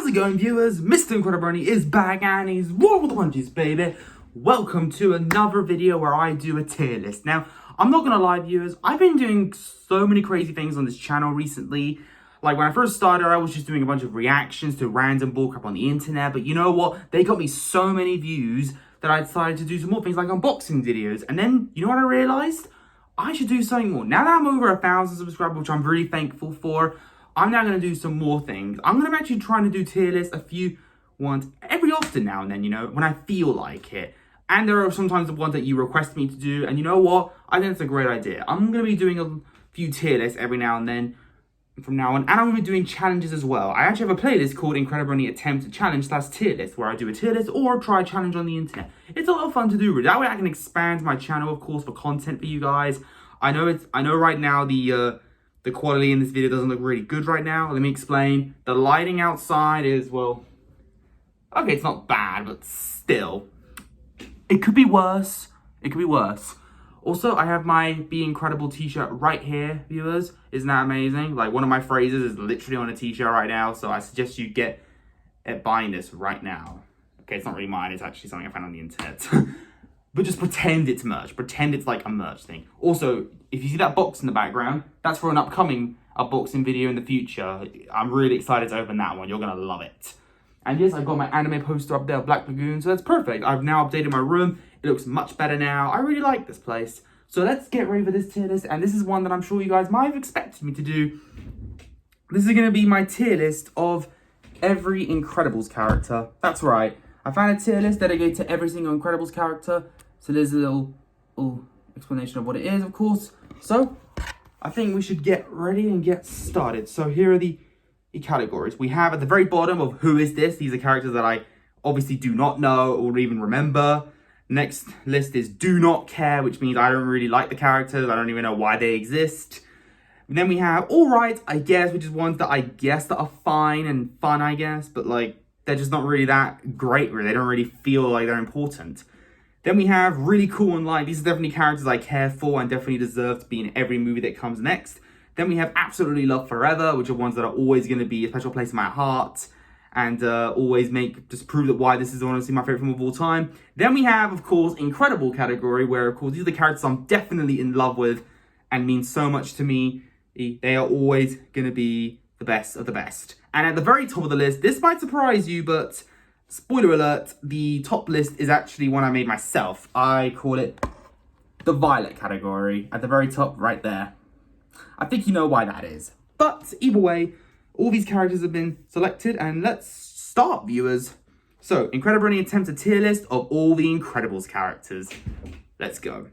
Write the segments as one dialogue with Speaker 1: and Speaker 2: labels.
Speaker 1: How's it going, viewers? Mr. Incredi-Brony is back and he's rolling with the punches, baby. Welcome to another video where I do a tier list. Now, I'm not gonna lie, viewers, I've been doing so many crazy things on this channel recently. Like, when I first started, I was just doing a bunch of reactions to random bullcrap on the internet, but you know what? They got me so many views that I decided to do some more things like unboxing videos. And then, you know what I realized? I should do something more. Now that I'm over 1,000 subscribers, which I'm really thankful for, I'm now going to do some more things. I'm going to actually try to do tier lists, a few ones every often now and then, you know, when I feel like it. And there are sometimes the ones that you request me to do. And you know what? I think it's a great idea. I'm going to be doing a few tier lists every now and then from now on. And I'm going to be doing challenges as well. I actually have a playlist called Incredi-Brony Attempt Challenge / tier list, where I do a tier list or try a challenge on the internet. It's a lot of fun to do. That way I can expand my channel, of course, for content for you guys. I know right now the quality in this video doesn't look really good right now. Let me explain. The lighting outside is, well, okay, it's not bad, but still, it could be worse. It could be worse. Also, I have my Be Incredible t-shirt right here, viewers. Isn't that amazing? Like, one of my phrases is literally on a t-shirt right now, so I suggest you get at buying this right now. Okay, it's not really mine. It's actually something I found on the internet. But just pretend it's merch. Pretend it's like a merch thing. Also, if you see that box in the background, that's for an upcoming unboxing video in the future. I'm really excited to open that one. You're going to love it. And yes, I've got my anime poster up there, Black Lagoon, so that's perfect. I've now updated my room. It looks much better now. I really like this place. So let's get ready for this tier list. And this is one that I'm sure you guys might have expected me to do. This is going to be my tier list of every Incredibles character. That's right. I found a tier list dedicated to every single Incredibles character. So there's a little explanation of what it is, of course. So I think we should get ready and get started. So here are the categories. We have at the very bottom of who is this? These are characters that I obviously do not know or even remember. Next list is do not care, which means I don't really like the characters. I don't even know why they exist. And then we have all right, I guess, which is ones that I guess that are fine and fun, I guess. But like, they're just not really that great, really. They don't really feel like they're important. Then we have really cool and like, these are definitely characters I care for and definitely deserve to be in every movie that comes next. Then we have absolutely love forever, which are ones that are always going to be a special place in my heart and always just prove that why this is honestly my favorite film of all time. Then we have, of course, incredible category, where of course these are the characters I'm definitely in love with and mean so much to me. They are always going to be the best of the best. And at the very top of the list, this might surprise you, but spoiler alert, the top list is actually one I made myself. I call it the Violet category, at the very top right there. I think you know why that is. But either way, all these characters have been selected, and let's start, viewers. So, Incredi-Brony attempts a tier list of all the Incredibles characters. Let's go.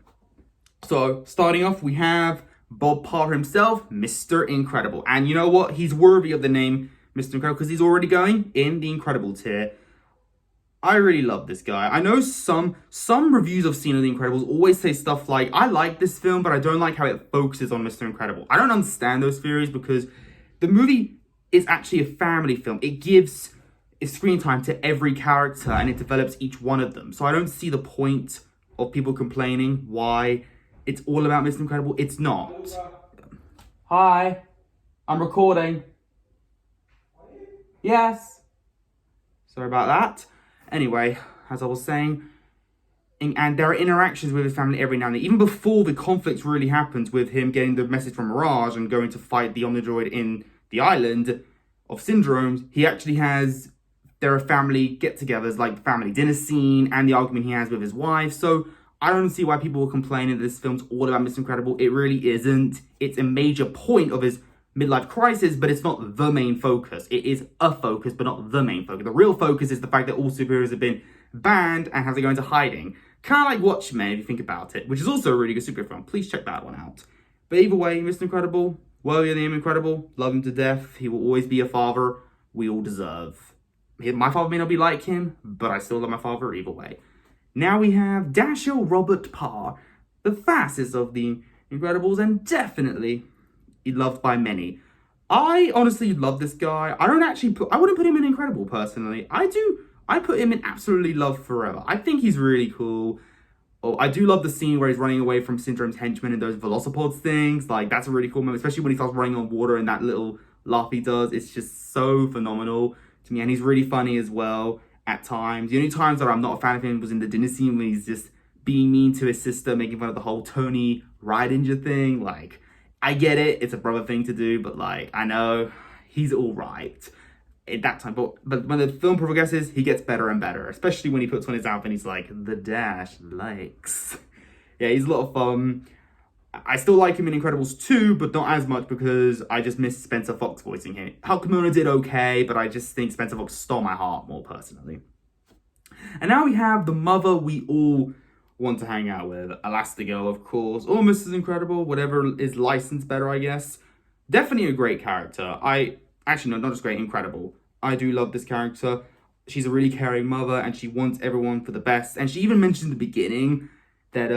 Speaker 1: So, starting off, we have Bob Parr himself, Mr. Incredible. And you know what? He's worthy of the name Mr. Incredible because he's already going in the Incredible tier. I really love this guy. I know some reviews I've seen of The Incredibles always say stuff like, I like this film, but I don't like how it focuses on Mr. Incredible. I don't understand those theories because the movie is actually a family film. It gives screen time to every character and it develops each one of them. So I don't see the point of people complaining why it's all about Mr. Incredible. It's not. Hi, I'm recording. Yes. Sorry about that. Anyway, as I was saying, and there are interactions with his family every now and then. Even before the conflict really happens with him getting the message from Mirage and going to fight the Omnidroid in the island of syndromes, he actually there are family get-togethers, like the family dinner scene and the argument he has with his wife. So I don't see why people are complaining that this film's all about Mr. Incredible. It really isn't. It's a major point of his midlife crisis, but it's not the main focus. It is a focus, but not the main focus. The real focus is the fact that all superheroes have been banned and have to go into hiding. Kind of like Watchmen, if you think about it, which is also a really good superhero film. Please check that one out. But either way, Mr. Incredible, worthy of the name Incredible, love him to death. He will always be a father we all deserve. My father may not be like him, but I still love my father either way. Now we have Dashiell Robert Parr, the fastest of the Incredibles, and definitely loved by many. I honestly love this guy. I wouldn't put him in Incredible personally. I put him in absolutely love forever. I think he's really cool. Oh, I do love the scene where he's running away from Syndrome's henchmen and those Velocipods things. Like, that's a really cool moment, especially when he starts running on water and that little laugh he does. It's just so phenomenal to to me, and he's really funny as well at times. The only times that I'm not a fan of him was in the dinner scene when he's just being mean to his sister, making fun of the whole Tony Rydinger thing. Like, I get it, it's a brother thing to do, but like, I know he's all right at that time. But when the film progresses, he gets better and better, especially when he puts on his outfit and he's like, the Dash likes. Yeah, he's a lot of fun. I still like him in Incredibles 2, but not as much because I just miss Spencer Fox voicing him. Hulkamona did okay, but I just think Spencer Fox stole my heart more personally. And now we have the mother we all want to hang out with, Elastigirl, of course, or Mrs. Incredible, whatever is licensed better, I guess. Definitely a great character. Actually, no, not just great, incredible. I do love this character. She's a really caring mother, and she wants everyone for the best. And she even mentioned in the beginning that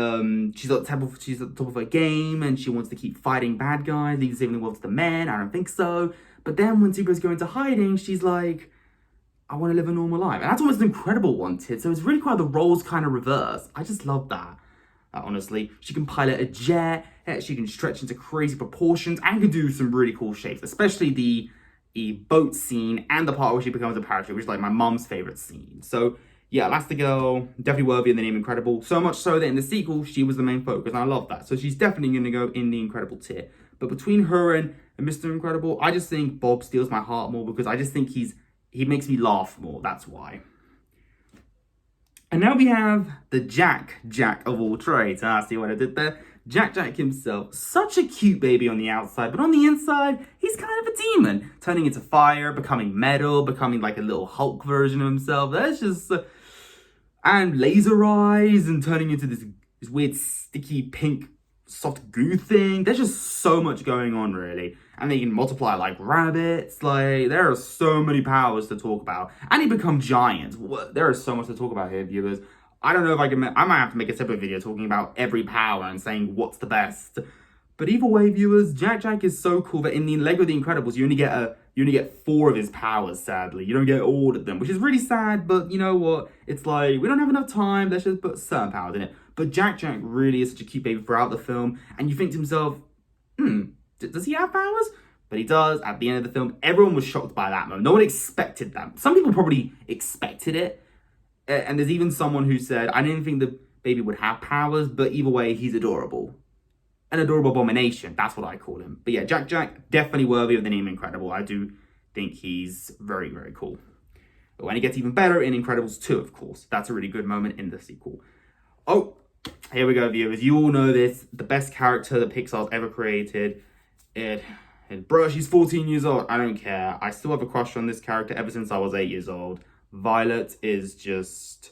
Speaker 1: she's at the top of her game, and she wants to keep fighting bad guys, even saving the world to the men. I don't think so. But then when Superheroes go into hiding, she's like, I want to live a normal life. And that's almost Incredible wanted. So it's really quite the roles kind of reverse. I just love that. Honestly, she can pilot a jet, she can stretch into crazy proportions, and can do some really cool shapes, especially the boat scene and the part where she becomes a parachute, which is like my mom's favorite scene. So yeah, Elastigirl, definitely worthy of the name Incredible. So much so that in the sequel, she was the main focus, and I love that. So she's definitely going to go in the Incredible tier. But between her and Mr. Incredible, I just think Bob steals my heart more because I just think he makes me laugh more. That's why. And now we have the Jack of all trades. See what I did there? Jack himself. Such a cute baby on the outside, but on the inside, he's kind of a demon. Turning into fire, becoming metal, becoming like a little Hulk version of himself. That's just... and laser eyes, and turning into this weird sticky pink soft goo thing. There's just so much going on, really. And they can multiply like rabbits. Like, there are so many powers to talk about. And he becomes giant. There is so much to talk about here, viewers. I don't know if I might have to make a separate video talking about every power and saying what's the best. But either way, viewers, Jack is so cool that in the Lego The Incredibles, you only get 4 of his powers, sadly. You don't get all of them, which is really sad, but you know what? It's like, we don't have enough time, let's just put certain powers in it. But Jack really is such a cute baby throughout the film, and you think to himself, does he have powers? But he does. At the end of the film, everyone was shocked by that moment. No one expected that. Some people probably expected it, and there's even someone who said, I didn't think the baby would have powers, but either way, he's adorable. An adorable abomination, that's what I call him. But yeah, Jack, definitely worthy of the name Incredible. I do think he's very, very cool. But when he gets even better in Incredibles 2, of course. That's a really good moment in the sequel. Oh, here we go, viewers. You all know this. The best character that Pixar's ever created. Bro, she's 14 years old. I don't care. I still have a crush on this character ever since I was 8 years old. Violet is just...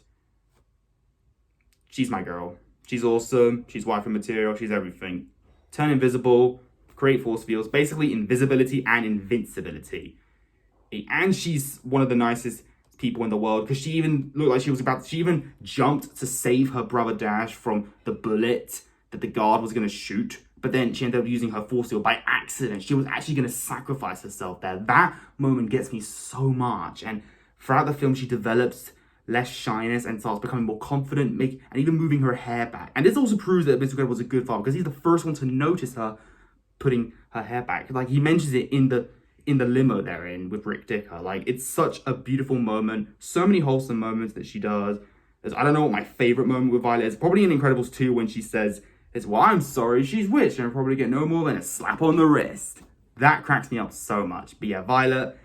Speaker 1: she's my girl. She's awesome. She's waifu material. She's everything. Turn invisible. Create force fields. Basically, invisibility and invincibility. And she's one of the nicest people in the world because she even looked like she even jumped to save her brother Dash from the bullet that the guard was going to shoot. But then she ended up using her force field by accident. She was actually going to sacrifice herself there. That moment gets me so much. And throughout the film, she develops less shyness and starts becoming more confident, and even moving her hair back. And this also proves that Mr. Incredible was a good father because he's the first one to notice her putting her hair back. Like, he mentions it in the limo they're in with Rick Dicker. Like, it's such a beautiful moment. So many wholesome moments that she does. I don't know what my favorite moment with Violet is. Probably in Incredibles 2 when she says, well, I'm sorry, she's witch, and I'll probably get no more than a slap on the wrist. That cracks me up so much. But yeah, Violet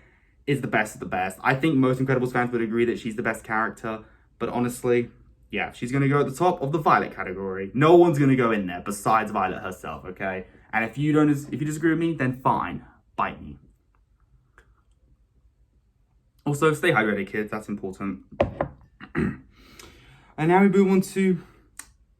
Speaker 1: is the best of the best. I think most Incredibles fans would agree that she's the best character. But honestly, yeah, she's going to go at the top of the Violet category. No one's going to go in there besides Violet herself, okay? And if you disagree with me, then fine. Bite me. Also, stay hydrated, kids. That's important. And now we move on to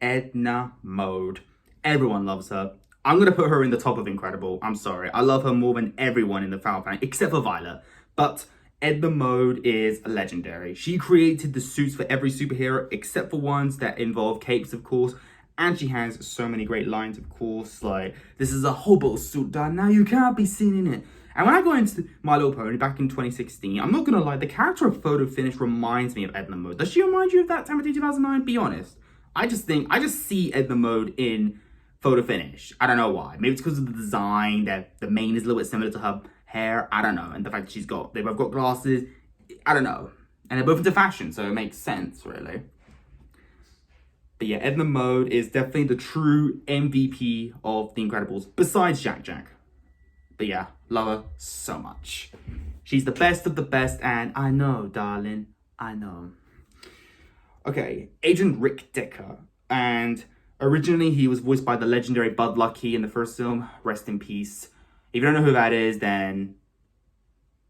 Speaker 1: Edna Mode. Everyone loves her. I'm going to put her in the top of Incredible. I'm sorry. I love her more than everyone in the Final Fantasy, except for Violet. But Edna Mode is legendary. She created the suits for every superhero, except for ones that involve capes, of course. And she has so many great lines, of course. Like, this is a hobo suit, Dad. Now you can't be seen in it. And when I go into My Little Pony back in 2016, I'm not going to lie, the character of Photo Finish reminds me of Edna Mode. Does she remind you of that Timothy 2009? Be honest. I just see Edna Mode in Photo Finish. I don't know why. Maybe it's because of the design, that the mane is a little bit similar to her hair. I don't know. And the fact that they both got glasses. I don't know. And they're both into fashion, so it makes sense, really. But yeah, Edna Mode is definitely the true MVP of The Incredibles, besides Jack. But yeah, love her so much. She's the best of the best, and I know, darling, I know. Okay, Agent Rick Decker. And originally he was voiced by the legendary Bud Luckey in the first film. Rest in peace. If you don't know who that is, then,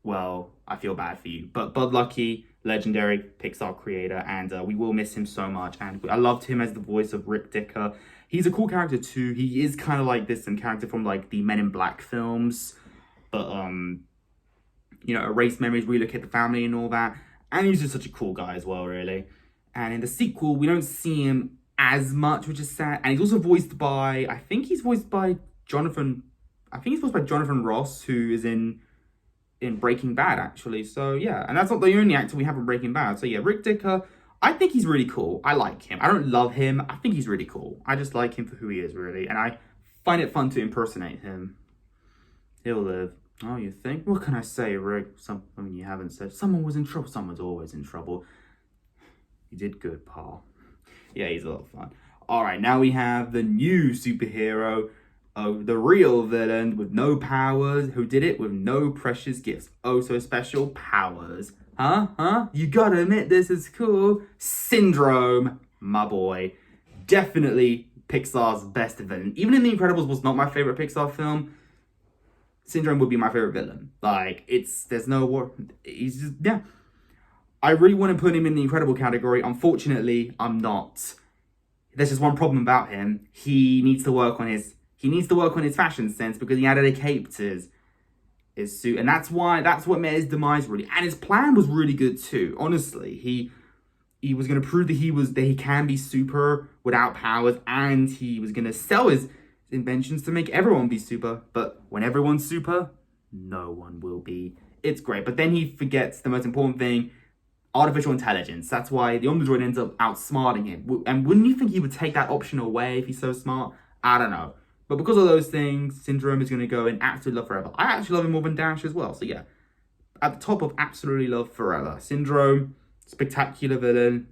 Speaker 1: well, I feel bad for you. But Bud Luckey, legendary Pixar creator, and we will miss him so much. And I loved him as the voice of Rick Decker. He's a cool character too. He is kind of like this character from like the Men in Black films. But, you know, Erase Memories, Relocate the Family and all that. And he's just such a cool guy as well, really. And in the sequel, we don't see him as much, which is sad. And he's also voiced by, I think he's voiced by Jonathan Ross, who is in Breaking Bad, actually. So, yeah. And that's not the only actor we have in Breaking Bad. So, yeah, Rick Decker, I think he's really cool. I like him. I don't love him. I think he's really cool. I just like him for who he is, really. And I find it fun to impersonate him. He'll live. Oh, you think? What can I say, Rick? Something you haven't said. Someone was in trouble. Someone's always in trouble. You did good, Parr. Yeah, he's a lot of fun. All right, now we have the new superhero. Oh, the real villain with no powers, who did it with no precious gifts. Oh, so special powers. Huh? You gotta admit this is cool. Syndrome, my boy. Definitely Pixar's best villain. Even in The Incredibles was not my favorite Pixar film, Syndrome would be my favorite villain. Like, there's no war. He's just, yeah. I really want to put him in the incredible category. Unfortunately, I'm not. There's just one problem about him. He needs to work on his fashion sense, because he added a cape to his suit, and that's what made his demise, really. And his plan was really good too. Honestly, he was going to prove that he can be super without powers, and he was going to sell his inventions to make everyone be super. But when everyone's super, no one will be. It's great. But then he forgets the most important thing: artificial intelligence. That's why the android ends up outsmarting him. And wouldn't you think he would take that option away if he's so smart? I don't know. But because of those things, Syndrome is going to go in absolute love forever. I actually love him more than Dash as well. So yeah, at the top of absolutely love forever. Syndrome, spectacular villain.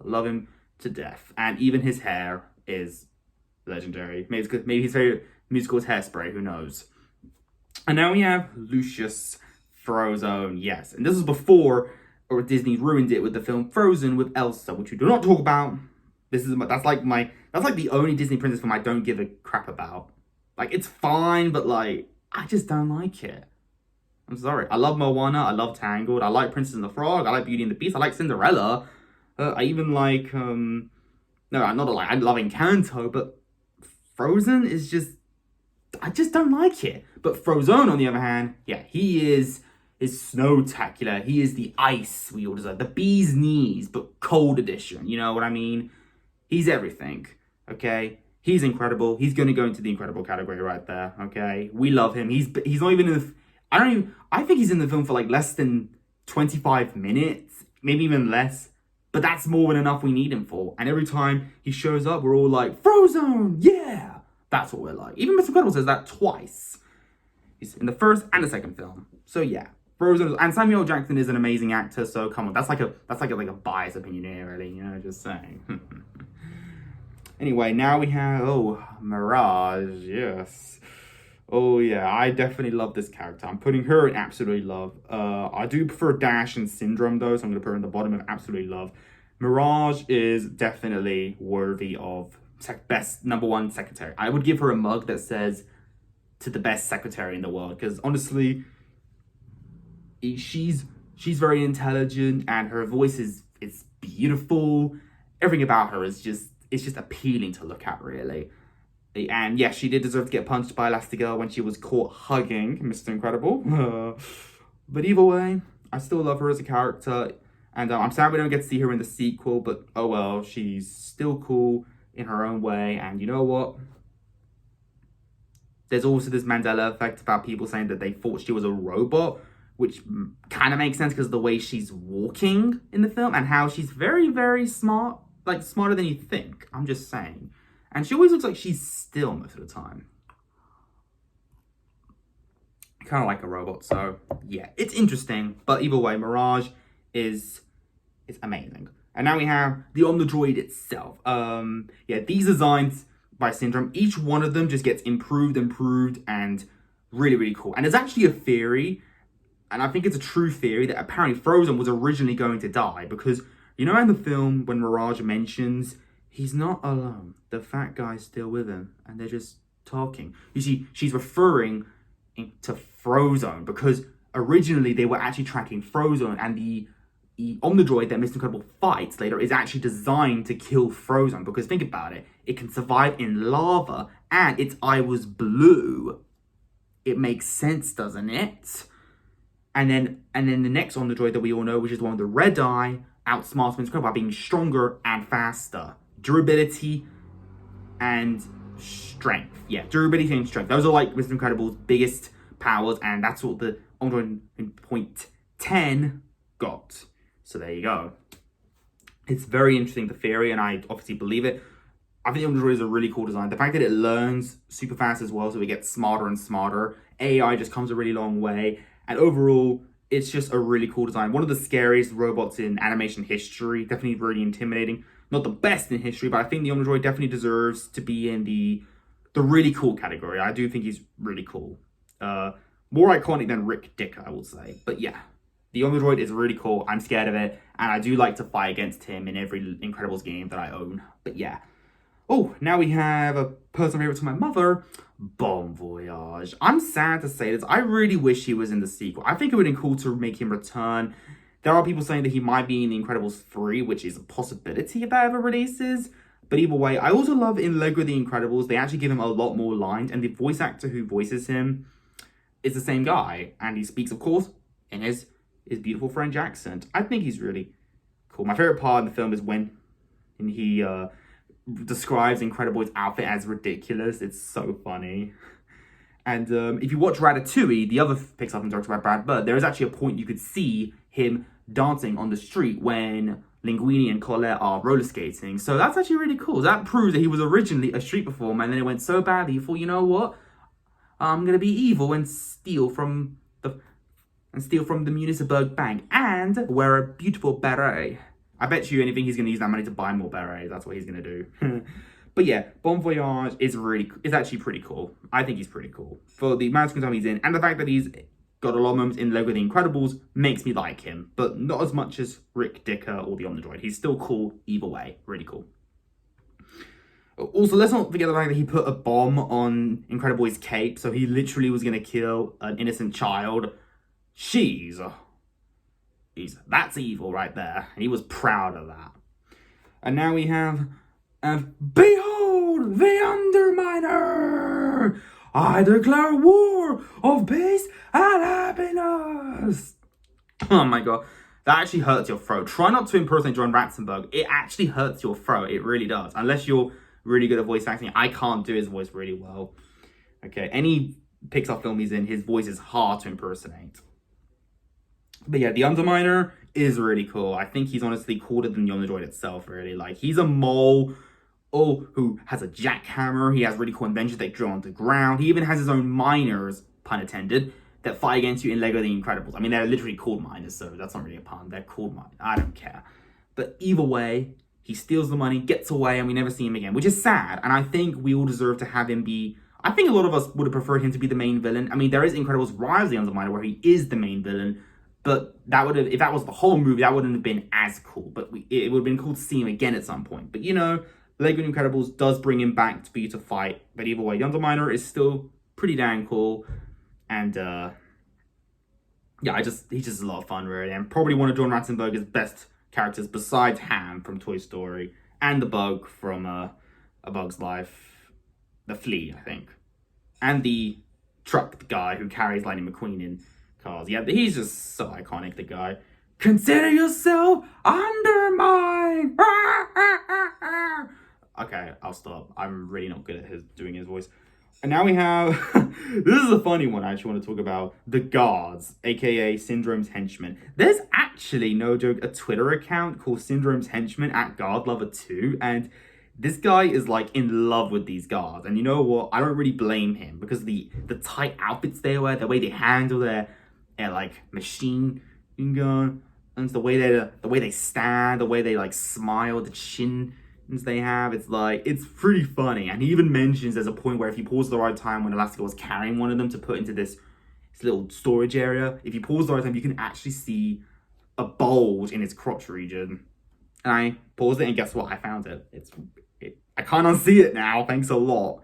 Speaker 1: Love him to death. And even his hair is legendary. Maybe his favorite musical is Hairspray. Who knows? And now we have Lucius Frozone. Yes, and this is before Disney ruined it with the film Frozen with Elsa, which we do not talk about. That's like the only Disney princess film I don't give a crap about. Like, it's fine, but like, I just don't like it. I'm sorry. I love Moana. I love Tangled. I like Princess and the Frog. I like Beauty and the Beast. I like Cinderella. I even like I love Encanto, but Frozen is just, I just don't like it. But Frozone, on the other hand, yeah, he is snowtacular. He is the ice we all deserve. The bee's knees, but cold edition. You know what I mean? He's everything, okay? He's incredible. He's going to go into the incredible category right there, okay? We love him. He's not even in the... I think he's in the film for like less than 25 minutes, maybe even less. But that's more than enough we need him for. And every time he shows up, we're all like, Frozone, yeah! That's what we're like. Even Mr. Incredible says that twice. He's in the first and the second film. So yeah, Frozen, and Samuel Jackson is an amazing actor, so come on. That's like a biased opinion here, really, you know, just saying. Anyway, now we have, Mirage, yes. Oh yeah, I definitely love this character. I'm putting her in absolutely love. I do prefer Dash and Syndrome though, so I'm going to put her in the bottom of absolutely love. Mirage is definitely worthy of best #1 secretary. I would give her a mug that says, to the best secretary in the world, because honestly, she's very intelligent, and her voice is beautiful. Everything about her is just appealing to look at, really. And yes, she did deserve to get punched by Elastigirl when she was caught hugging Mr. Incredible. But either way, I still love her as a character. And I'm sad we don't get to see her in the sequel, but oh well, she's still cool in her own way. And you know what? There's also this Mandela effect about people saying that they thought she was a robot, which kind of makes sense because of the way she's walking in the film and how she's very, very smart, like smarter than you think. I'm just saying. And she always looks like she's still most of the time. kind of like a robot. So yeah, it's interesting. But either way, Mirage is amazing. And now we have the Omnidroid itself. Yeah, these designs by Syndrome, each one of them just gets improved, and really, really cool. And there's actually a theory, and I think it's a true theory, that apparently Frozen was originally going to die because, you know, in the film when Mirage mentions he's not alone, the fat guy's still with him, and they're just talking. You see, she's referring to Frozone because originally they were actually tracking Frozone, and the Omnidroid that Mr. Incredible fights later is actually designed to kill Frozone because think about it, it can survive in lava and its eye was blue. It makes sense, doesn't it? And then the next Omnidroid that we all know, which is the one with the red eye, outsmarts Mr. Incredible by being stronger and faster. Durability and strength. Yeah, durability and strength. Those are like Mr. Incredible's biggest powers, and that's what the Omnidroid in point 10 got. So there you go. It's very interesting, the theory, and I obviously believe it. I think the Omnidroid is a really cool design. The fact that it learns super fast as well, so it gets smarter and smarter. AI just comes a really long way. And overall, it's just a really cool design. One of the scariest robots in animation history. Definitely really intimidating. Not the best in history, but I think the Omnidroid definitely deserves to be in the really cool category. I do think he's really cool. More iconic than Rick Dicker, I would say. But yeah. The Omnidroid is really cool. I'm scared of it. And I do like to fight against him in every Incredibles game that I own. But yeah. Oh, now we have a personal favorite to my mother, Bon Voyage. I'm sad to say this. I really wish he was in the sequel. I think it would have been cool to make him return. There are people saying that he might be in The Incredibles 3, which is a possibility if that ever releases. But either way, I also love in Lego The Incredibles, they actually give him a lot more lines. And the voice actor who voices him is the same guy. And he speaks, of course, in his beautiful French accent. I think he's really cool. My favorite part in the film is when he describes Incredible's outfit as ridiculous. It's so funny. And if you watch Ratatouille, the other Pixar film directed by Brad Bird, there is actually a point you could see him dancing on the street when Linguini and Colette are roller skating. So that's actually really cool. That proves that he was originally a street performer, and then it went so badly, he thought, you know what? I'm going to be evil and steal from the Municipal Bank and wear a beautiful beret. I bet you anything he's going to use that money to buy more berets. That's what he's going to do. But yeah, Bon Voyage is actually pretty cool. I think he's pretty cool. For the amount of time he's in, and the fact that he's got a lot of moments in Lego The Incredibles makes me like him. But not as much as Rick Dicker or the Omnidroid. He's still cool either way. Really cool. Also, let's not forget the fact that he put a bomb on Incredible's cape. So he literally was going to kill an innocent child. That's evil right there. And he was proud of that. And now we have, behold the Underminer! I declare war of peace and happiness! Oh my god. That actually hurts your throat. Try not to impersonate John Ratzenberg. It actually hurts your throat. It really does. Unless you're really good at voice acting. I can't do his voice really well. Okay, any Pixar film he's in, his voice is hard to impersonate. But yeah, the Underminer is really cool. I think he's honestly cooler than the Omnidroid itself, really. Like, he's a mole who has a jackhammer. He has really cool inventions that drill on the ground. He even has his own miners, pun intended, that fight against you in Lego The Incredibles. I mean, they're literally called miners, so that's not really a pun. They're called miners. I don't care. But either way, he steals the money, gets away, and we never see him again, which is sad. And I think we all deserve to have him be... I think a lot of us would have preferred him to be the main villain. I mean, there is Incredibles Rise of the Underminer, where he is the main villain. But that would have, if that was the whole movie, that wouldn't have been as cool. But it would have been cool to see him again at some point. But you know, Lego Incredibles does bring him back for you to fight. But either way, the Underminer is still pretty dang cool. And yeah, he's just a lot of fun, really. And probably one of John Ratzenberger's best characters besides Ham from Toy Story. And the Bug from A Bug's Life. The Flea, I think. And the truck guy who carries Lightning McQueen in cars. Yeah, he's just so iconic, the guy. Consider yourself undermined! Okay, I'll stop. I'm really not good at doing his voice. And now we have... this is a funny one I actually want to talk about. The Guards, aka Syndrome's Henchmen. There's actually, no joke, a Twitter account called Syndrome's Henchmen @GuardLover2. And This guy is like in love with these guards, and you know what? I don't really blame him because the tight outfits they wear, the way they handle their like machine gun, and the way they stand, the way they like smile, the chins they have. It's like it's pretty funny. And he even mentions there's a point where if you pause the right time when Elastigirl is carrying one of them to put into this little storage area, if you pause the right time, you can actually see a bulge in its crotch region. And I paused it, and guess what? I found it. I can't unsee it now. Thanks a lot.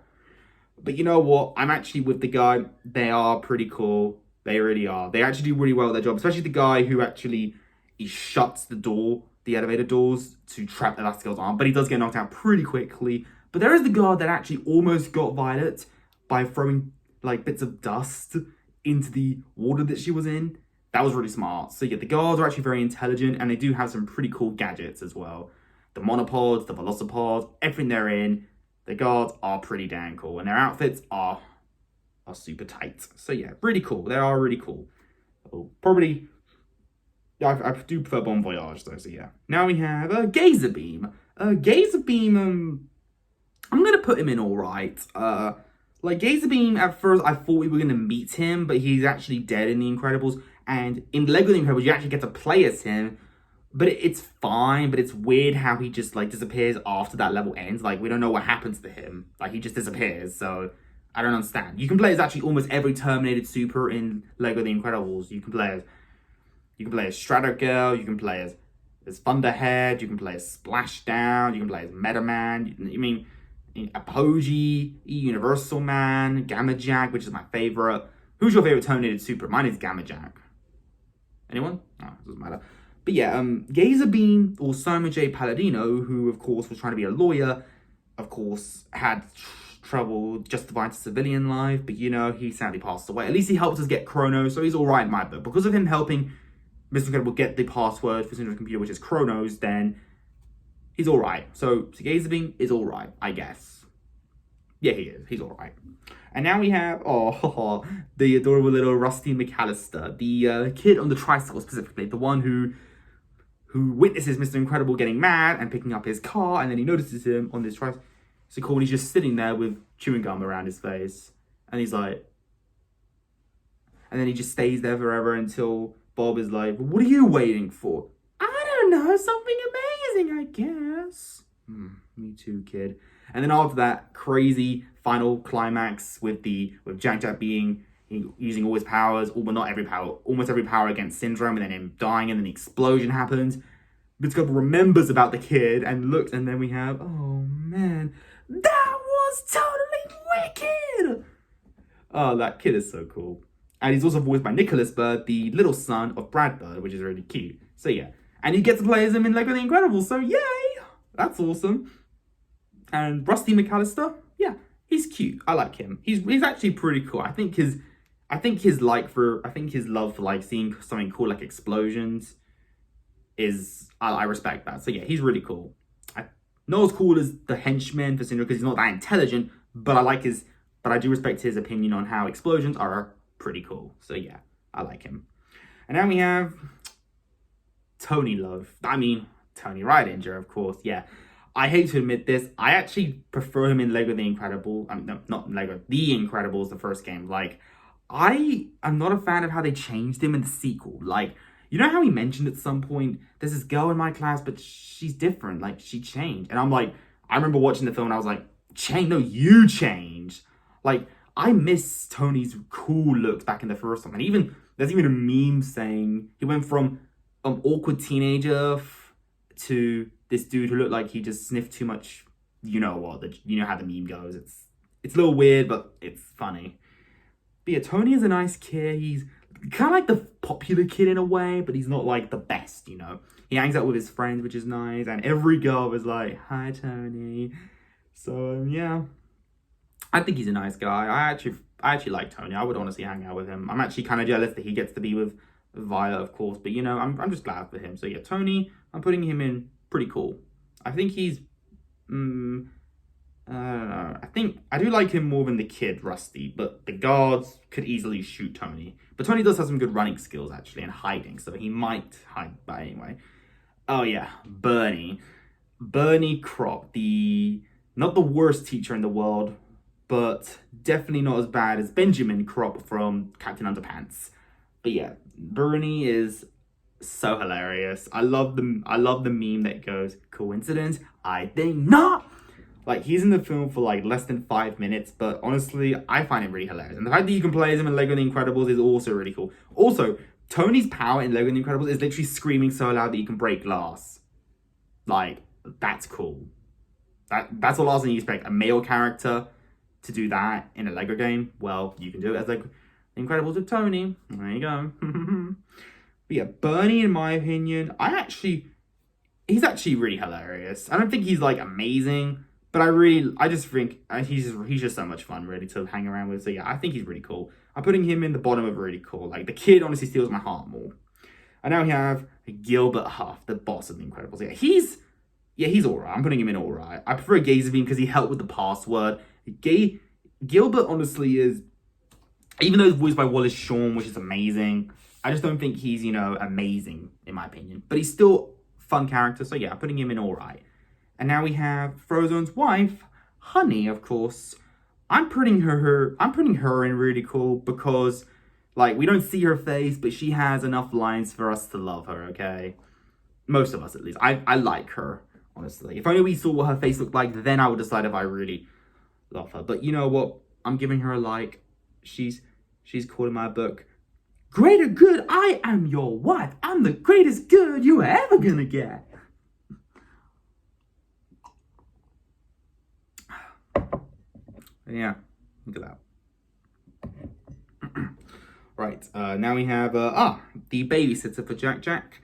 Speaker 1: But you know what? I'm actually with the guy. They are pretty cool. They really are. They actually do really well at their job, especially the guy who actually he shuts the elevator doors to trap Elastigirl's arm. But he does get knocked out pretty quickly. But there is the guard that actually almost got Violet by throwing like bits of dust into the water that she was in. That was really smart. So yeah, the guards are actually very intelligent, and they do have some pretty cool gadgets as well. The monopods, the velocipods, everything they're in, the guards are pretty damn cool, and their outfits are super tight. So yeah, really cool. They are really cool. Probably, I do prefer Bon Voyage though. So yeah. Now we have Gazer Beam. Gazer Beam. I'm gonna put him in all right. Like Gazer Beam, at first I thought we were gonna meet him, but he's actually dead in The Incredibles. And in Lego The Incredibles, you actually get to play as him. But it's fine, but it's weird how he just, like, disappears after that level ends. Like, we don't know what happens to him. Like, he just disappears, so I don't understand. You can play as actually almost every Terminated Super in Lego The Incredibles. You can play as Strato Girl, you can play as Thunderhead, you can play as Splashdown, you can play as Meta Man, I mean, Apogee, Universal Man, Gamma Jack, which is my favorite. Who's your favorite Terminated Super? Mine is Gamma Jack. Anyone? No, it doesn't matter. But yeah, Gazer Beam, or Soma J. Palladino, who of course was trying to be a lawyer, of course had trouble justifying civilian life, but you know, he sadly passed away. At least he helped us get Chronos, so he's alright in my book. Because of him helping Mr. Incredible get the password for Syndra's computer, which is Chronos, then he's alright. So Gazer Beam is alright, I guess. Yeah, he is. He's alright. And now we have, the adorable little Rusty McAllister, the kid on the tricycle specifically, the one who witnesses Mr. Incredible getting mad and picking up his car, and then he notices him on this tricycle, and he's just sitting there with chewing gum around his face, and he's like, and then he just stays there forever until Bob is like, what are you waiting for? I don't know, something amazing, I guess. Me too, kid. And then after that crazy final climax with Jack Jack using all his powers, not every power, almost every power against Syndrome, and then him dying, and then the explosion happens. Mr. remembers about the kid and looks, and then we have, oh man, that was totally wicked! Oh, that kid is so cool. And he's also voiced by Nicholas Bird, the little son of Brad Bird, which is really cute. So yeah, and you get to play as him in Lego The Incredibles, so yay! That's awesome. And Rusty McAllister, yeah, he's cute. I like him. He's actually pretty cool. I think his love for like seeing something cool like explosions is, I respect that. So yeah, he's really cool. Not as cool as the Henchman for Syndrome because he's not that intelligent, but I do respect his opinion on how explosions are pretty cool. So yeah, I like him. And now we have Tony Ridinger, of course. Yeah, I hate to admit this, I actually prefer him in Lego The Incredible. I mean, no, not Lego, The Incredibles, the first game. Like, I am not a fan of how they changed him in the sequel. Like, you know how he mentioned at some point, there's this girl in my class, but she's different. Like, she changed. And I'm like, I remember watching the film and I was like, no, you changed. Like, I miss Tony's cool looks back in the first one. And there's even a meme saying he went from awkward teenager to this dude who looked like he just sniffed too much. You know what? You know how the meme goes. It's a little weird, but it's funny. But yeah, Tony is a nice kid. He's kind of like the popular kid in a way, but he's not like the best, you know. He hangs out with his friends, which is nice, and every girl was like, "Hi, Tony." So yeah, I think he's a nice guy. I actually like Tony. I would honestly hang out with him. I'm actually kind of jealous that he gets to be with Violet, of course, but you know, I'm just glad for him. So yeah, Tony, I'm putting him in pretty cool. I think he's, I don't know. I do like him more than the kid, Rusty, but the guards could easily shoot Tony. But Tony does have some good running skills, actually, and hiding, so he might hide, but anyway. Oh yeah, Bernie. Bernie Crop, not the worst teacher in the world, but definitely not as bad as Benjamin Crop from Captain Underpants. But yeah, Bernie is so hilarious. I love the meme that goes, coincidence? I think not. Like, he's in the film for like less than 5 minutes, but honestly, I find him really hilarious. And the fact that you can play as him in Lego The Incredibles is also really cool. Also, Tony's power in Lego The Incredibles is literally screaming so loud that you can break glass. Like, that's cool. That's all I was going to expect. A male character to do that in a Lego game. Well, you can do it as like Incredibles with Tony. There you go. But yeah, Bernie, in my opinion, he's actually really hilarious. I don't think he's like amazing, but I just think he's just so much fun really to hang around with. So yeah, I think he's really cool. I'm putting him in the bottom of really cool. Like, the kid honestly steals my heart more. And now we have Gilbert Huff, the boss of the Incredibles. Yeah, he's alright. I'm putting him in alright. I prefer Gazavine because he helped with the password. Gilbert honestly is, even though he's voiced by Wallace Shawn, which is amazing, I just don't think he's, amazing in my opinion. But he's still a fun character, so yeah, I'm putting him in alright. And now we have Frozone's wife, Honey, of course. I'm putting her in really cool because, like, we don't see her face, but she has enough lines for us to love her, okay? Most of us, at least. I like her, honestly. If only we saw what her face looked like, then I would decide if I really love her. But you know what? I'm giving her a like. She's called in my book, Greater Good, I am your wife. I'm the greatest good you're ever gonna get. Yeah, look at that. Right, now we have, the babysitter for Jack.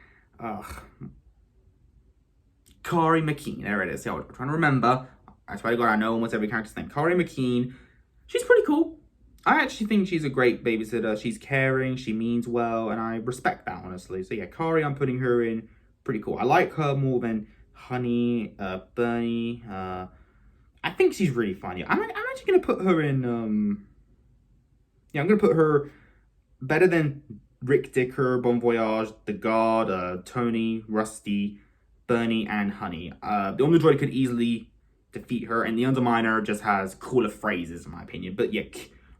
Speaker 1: Kari McKean, there it is. Yeah, I'm trying to remember. I swear to God, I know almost every character's name. Kari McKean, she's pretty cool. I actually think she's a great babysitter. She's caring, she means well, and I respect that, honestly. So yeah, Kari, I'm putting her in pretty cool. I like her more than Honey, Bernie. I think she's really funny. I'm actually going to put her in, I'm going to put her better than Rick Dicker, Bon Voyage, The Guard, Tony, Rusty, Bernie, and Honey. The Omnidroid could easily defeat her, and the Underminer just has cooler phrases, in my opinion. But yeah,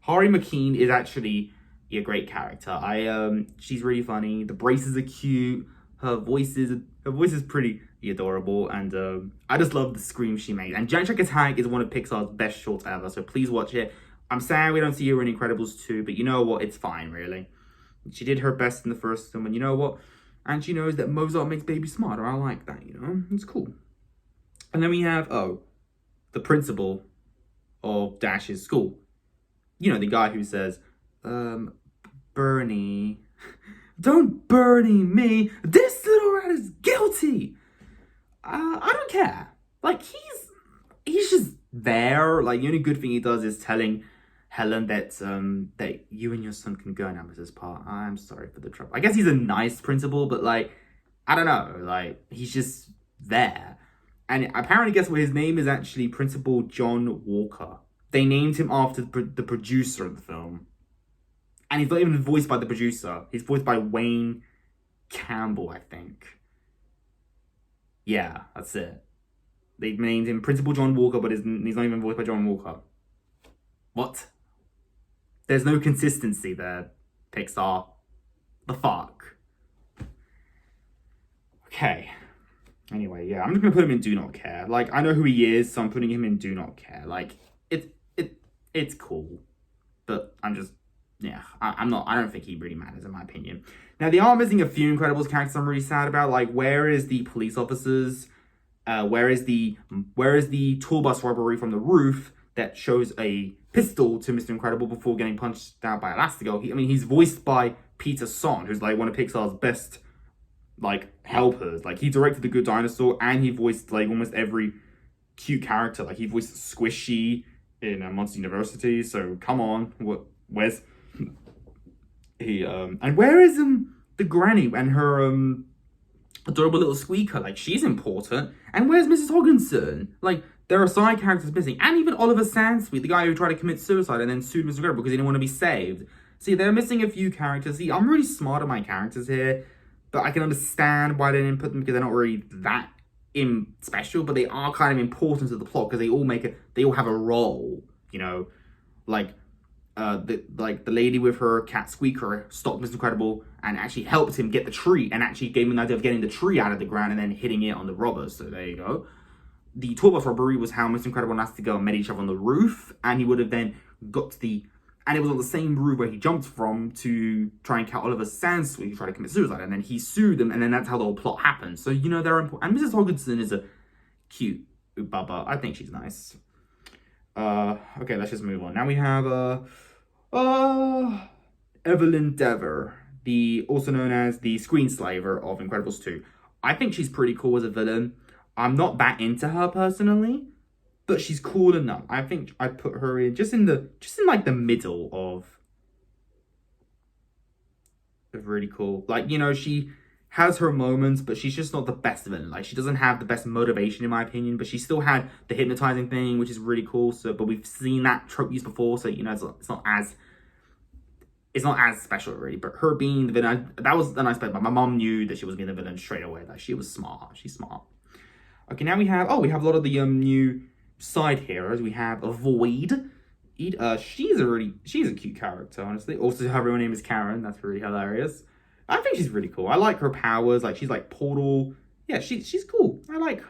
Speaker 1: Kari McKean is actually a great character. She's really funny. The braces are cute. Her voice is pretty adorable, and I just love the screams she made. And Jack Attack is one of Pixar's best shorts ever, so please watch it. I'm sad we don't see her in Incredibles 2, but you know what? It's fine, really. She did her best in the first film, and you know what? And she knows that Mozart makes babies smarter. I like that, It's cool. And then we have, the principal of Dash's school. The guy who says, Bernie, don't Bernie me. This little rat is guilty. I don't care. Like, he's just there. Like, the only good thing he does is telling Helen that that you and your son can go now, Mrs. Parr. I'm sorry for the trouble. I guess he's a nice principal, but like, I don't know. Like, he's just there. And apparently, guess what? His name is actually Principal John Walker. They named him after the producer of the film. And he's not even voiced by the producer. He's voiced by Wayne Campbell, I think. Yeah, that's it. They named him Principal John Walker, but he's not even voiced by John Walker. What? There's no consistency there, Pixar. The fuck? Okay. Anyway, yeah, I'm just gonna put him in Do Not Care. Like, I know who he is, so I'm putting him in Do Not Care. Like, it's cool. But I'm just, yeah, I don't think he really matters, in my opinion. Now, they are missing a few Incredibles characters I'm really sad about. Like, where is the police officers? Where is the tour bus robbery from the roof that shows a pistol to Mr. Incredible before getting punched out by Elastigirl? He's voiced by Peter Son, who's like one of Pixar's best, like, helpers. Like, he directed The Good Dinosaur, and he voiced like almost every cute character. Like, he voiced Squishy in Monster University. So come on, where's he? And where is the granny and her adorable little squeaker? Like, she's important. And where's Mrs. Hogginson? Like, there are side characters missing, and even Oliver Sansweet, the guy who tried to commit suicide and then sued Mr. Incredible because he didn't want to be saved. See, they're missing a few characters. See, I'm really smart at my characters here, but I can understand why they didn't put them because they're not really that special, but they are kind of important to the plot because they all have a role, you know, like the lady with her cat Squeaker stopped Mr. Incredible and actually helped him get the tree, and actually gave him the idea of getting the tree out of the ground and then hitting it on the robbers. So there you go. The tour bus robbery was how Mr. Incredible and Elastigirl met each other on the roof, and he would have then got to the, and it was on the same roof where he jumped from to try and catch Oliver's Sandsweet, who tried to commit suicide, and then he sued them, and then that's how the whole plot happened. So, you know, they're important. And Mrs. Hogginson is a cute baba. I think she's nice. Okay, let's just move on. Now we have, Evelyn Dever, also known as the Screenslaver of Incredibles 2. I think she's pretty cool as a villain. I'm not that into her personally, but she's cool enough. I think I put her in just in like the middle of really cool. Like, you know, she has her moments, but she's just not the best villain. Like, she doesn't have the best motivation in my opinion, but she still had the hypnotizing thing, which is really cool. So, but we've seen that trope used before, so you know, it's not as special really. But her being the villain, that was a nice bit. But my mom knew that she was being the villain straight away. Like, she was smart. She's smart. Okay, now we have a lot of the new side heroes. We have Void. She's a cute character, honestly. Also, her real name is Karen. That's really hilarious. I think she's really cool. I like her powers. Like, she's like Portal. Yeah, she's cool. I like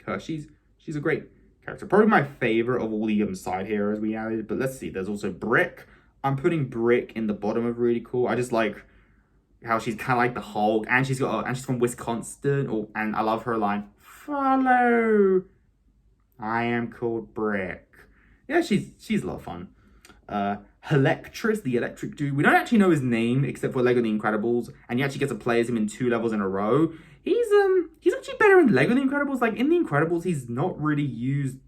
Speaker 1: her. She's a great character. Probably my favorite of all the side heroes we added. But let's see. There's also Brick. I'm putting Brick in the bottom of really cool. I just like how she's kind of like the Hulk, and she's from Wisconsin. And I love her line, "Follow. I am called Brick." Yeah, she's a lot of fun. Helectress, the electric dude. We don't actually know his name except for Lego The Incredibles, and you actually get to play as him in 2 levels in a row. He's actually better in Lego The Incredibles. Like, in The Incredibles, he's not really used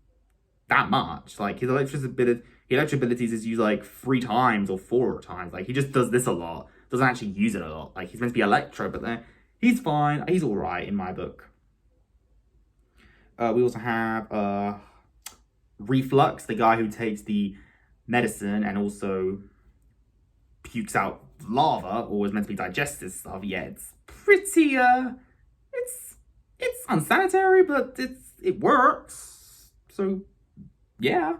Speaker 1: that much. Like, his electric abilities is used like 3 times or 4 times. Like, he just does this a lot. Doesn't actually use it a lot. Like, he's meant to be Electro, but then he's fine. He's all right in my book. We also have Reflux, the guy who takes the medicine and also pukes out lava, or is meant to be digestive stuff. Yeah, it's pretty it's unsanitary, but it works. So yeah.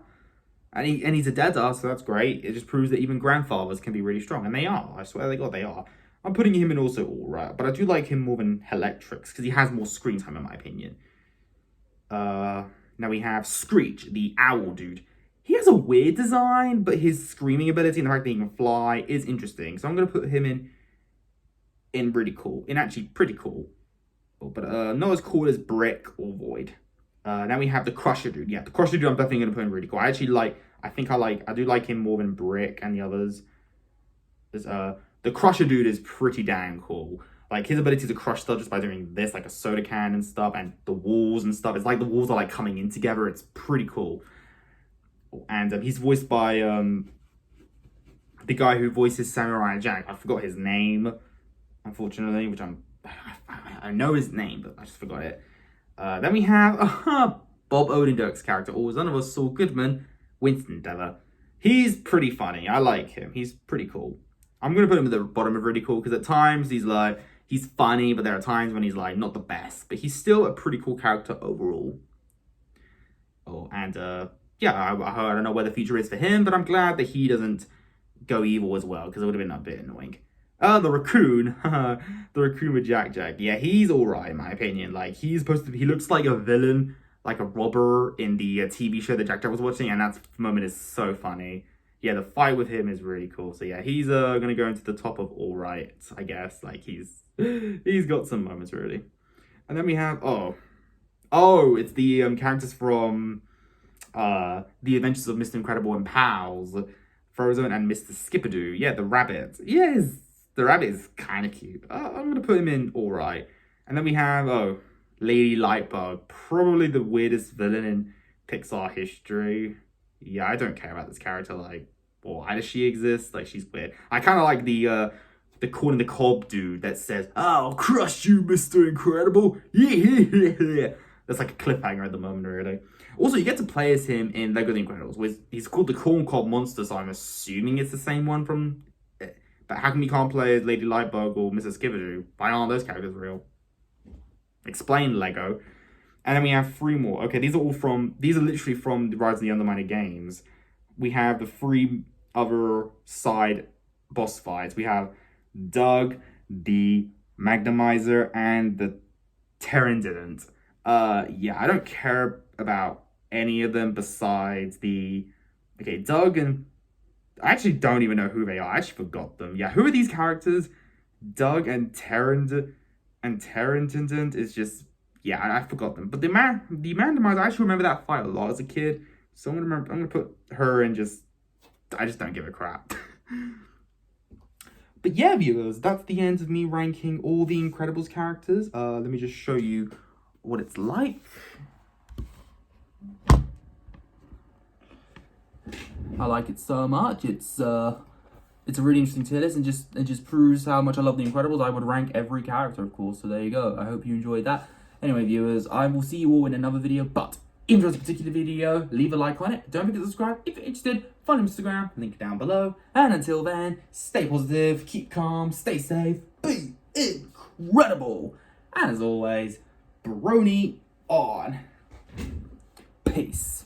Speaker 1: And he's a deader, so that's great. It just proves that even grandfathers can be really strong, and they are. I swear to God, they are. I'm putting him in also all right, but I do like him more than Helectrix because he has more screen time in my opinion. Now we have Screech, the owl dude. He has a weird design, but his screaming ability and the fact that he can fly is interesting. So I'm going to put him in really cool. In actually pretty cool. But not as cool as Brick or Void. Now we have the Crusher dude. Yeah, the Crusher dude I'm definitely going to put in really cool. I do like him more than Brick and the others. The Crusher dude is pretty damn cool. Like, his ability to crush stuff just by doing this, like a soda can and stuff, and the walls and stuff. It's like the walls are like coming in together. It's pretty cool. And he's voiced by the guy who voices Samurai Jack. I forgot his name, unfortunately, which I know his name, but I just forgot it. Then we have Bob Odenkirk's character, or son of us, Saul Goodman, Winston Dever. He's pretty funny. I like him. He's pretty cool. I'm going to put him at the bottom of really cool, because at times he's funny, but there are times when he's like not the best. But he's still a pretty cool character overall. Yeah, I don't know where the future is for him, but I'm glad that he doesn't go evil as well, because it would have been a bit annoying. The raccoon. The raccoon with Jack. Yeah, he's alright in my opinion. Like, he looks like a villain, like a robber in the TV show that Jack was watching, and that moment is so funny. Yeah, the fight with him is really cool. So yeah, he's gonna go into the top of alright, I guess. Like, he's got some moments really. And then we have it's the characters from The Adventures of Mr. Incredible and Pals, Frozen and Mr. Skipperdo. Yeah, the rabbit. Yes, the rabbit is kind of cute. I'm gonna put him in alright. And then we have Lady Lightbug, probably the weirdest villain in Pixar history. Yeah, I don't care about this character. Like, why does she exist? Like, she's weird. I kind of like the corn in the cob dude that says, "I'll crush you, Mr. Incredible." Yeah. That's like a cliffhanger at the moment, really. Also, you get to play as him in Lego The Incredibles. He's called the Corn Cob Monster, so I'm assuming it's the same one from... But how come you can't play as Lady Lightbug or Mr. Skipperdo? Why aren't those characters real? Explain, Lego. And then we have 3 more. Okay, these are literally from the Rise of the Underminer games. We have the 3 other side boss fights. We have Doug, the Magnemizer, and the Pterrindident. Yeah, I don't care about any of them besides the... Okay, Doug and... I actually don't even know who they are. I actually forgot them. Yeah, who are these characters? Doug and Pterrindident is just... Yeah, I forgot them. But the Magnemizer, I actually remember that fight a lot as a kid. So I'm gonna put her in just... I just don't give a crap. But yeah, viewers, that's the end of me ranking all the Incredibles characters. Let me just show you what it's like. I like it so much. It's a really interesting tier list, and it just proves how much I love the Incredibles. I would rank every character, of course. So there you go. I hope you enjoyed that. Anyway, viewers, I will see you all in another video. But if you enjoyed this particular video, leave a like on it. Don't forget to subscribe if you're interested. Follow me on Instagram, link down below. And until then, stay positive, keep calm, stay safe, be incredible. And as always, Brony on. Peace.